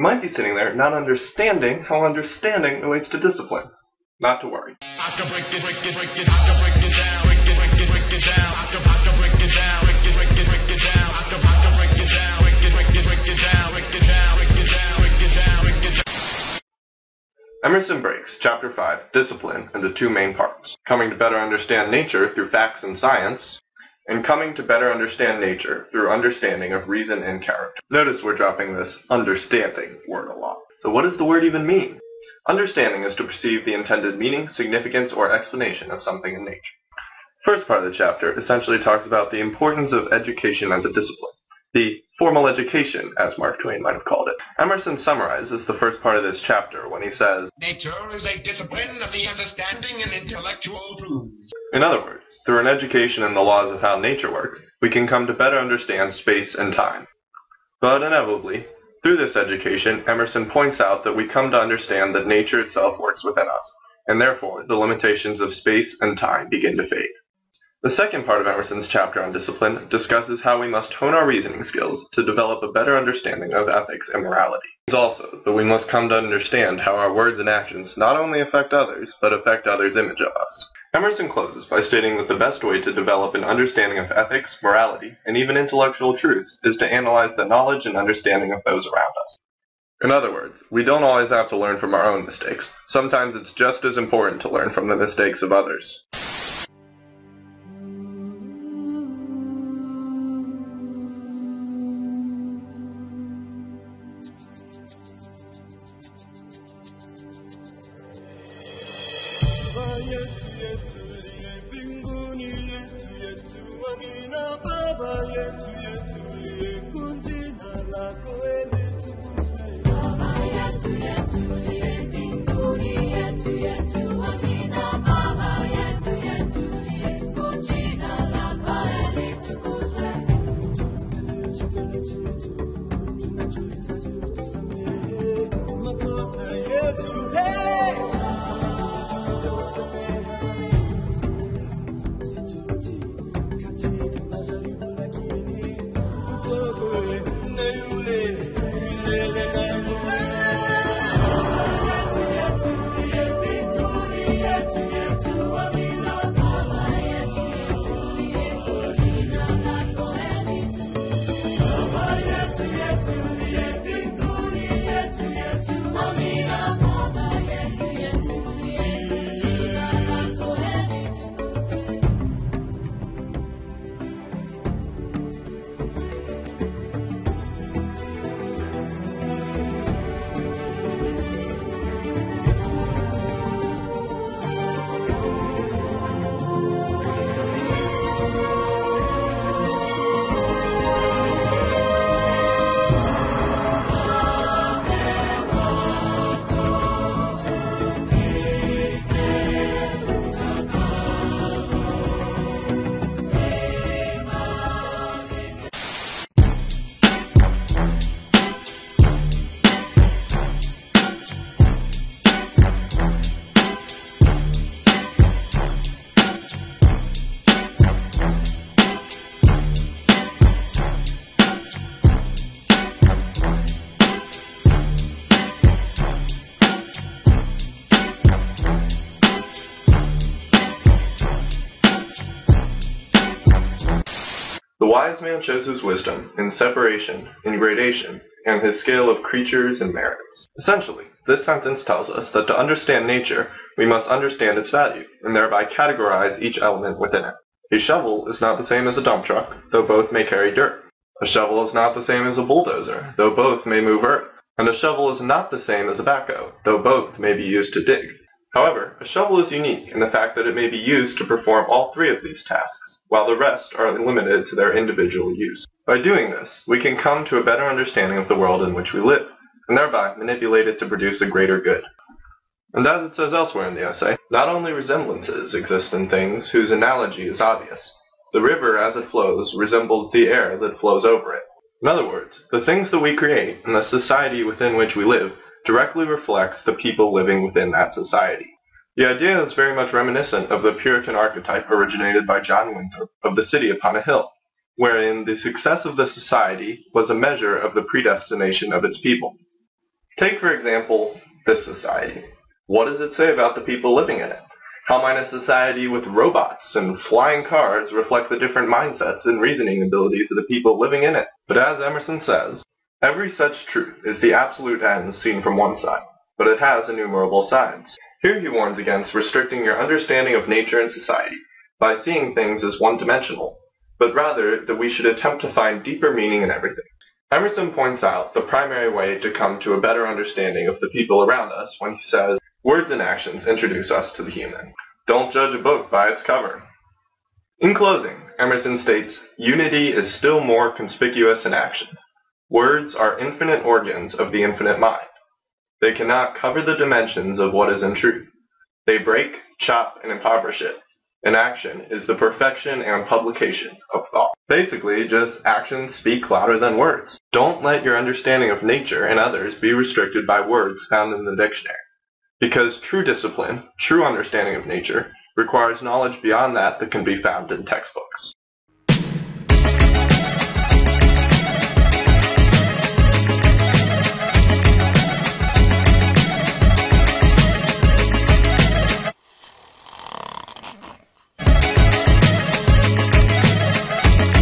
You might be sitting there not understanding how understanding relates to discipline. Not to worry. Emerson breaks Chapter 5, Discipline, into two main parts: coming to better understand nature through facts and science, and coming to better understand nature through understanding of reason and character. Notice we're dropping this understanding word a lot. So what does the word even mean? Understanding is to perceive the intended meaning, significance, or explanation of something in nature. First part of the chapter essentially talks about the importance of education as a discipline. The formal education, as Mark Twain might have called it. Emerson summarizes the first part of this chapter when he says, "Nature is a discipline of the understanding and intellectual truths." In other words, through an education in the laws of how nature works, we can come to better understand space and time. But inevitably, through this education, Emerson points out that we come to understand that nature itself works within us, and therefore the limitations of space and time begin to fade. The second part of Emerson's chapter on discipline discusses how we must hone our reasoning skills to develop a better understanding of ethics and morality. It is also that we must come to understand how our words and actions not only affect others, but affect others' image of us. Emerson closes by stating that the best way to develop an understanding of ethics, morality, and even intellectual truths is to analyze the knowledge and understanding of those around us. In other words, we don't always have to learn from our own mistakes. Sometimes it's just as important to learn from the mistakes of others. The wise man shows his wisdom in separation, in gradation, and his scale of creatures and merits. Essentially, this sentence tells us that to understand nature, we must understand its value, and thereby categorize each element within it. A shovel is not the same as a dump truck, though both may carry dirt. A shovel is not the same as a bulldozer, though both may move earth. And a shovel is not the same as a backhoe, though both may be used to dig. However, a shovel is unique in the fact that it may be used to perform all three of these tasks, while the rest are limited to their individual use. By doing this, we can come to a better understanding of the world in which we live, and thereby manipulate it to produce a greater good. And as it says elsewhere in the essay, not only resemblances exist in things whose analogy is obvious. The river as it flows resembles the air that flows over it. In other words, the things that we create and the society within which we live directly reflects the people living within that society. The idea is very much reminiscent of the Puritan archetype originated by John Winthrop of the city upon a hill, wherein the success of the society was a measure of the predestination of its people. Take, for example, this society. What does it say about the people living in it? How might a society with robots and flying cars reflect the different mindsets and reasoning abilities of the people living in it? But as Emerson says, every such truth is the absolute end seen from one side, but it has innumerable sides. Here he warns against restricting your understanding of nature and society by seeing things as one-dimensional, but rather that we should attempt to find deeper meaning in everything. Emerson points out the primary way to come to a better understanding of the people around us when he says, "Words and actions introduce us to the human. Don't judge a book by its cover." In closing, Emerson states, "Unity is still more conspicuous in action. Words are infinite organs of the infinite mind. They cannot cover the dimensions of what is in truth. They break, chop, and impoverish it. And action is the perfection and publication of thought." Basically, just actions speak louder than words. Don't let your understanding of nature and others be restricted by words found in the dictionary. Because true discipline, true understanding of nature, requires knowledge beyond that can be found in textbooks.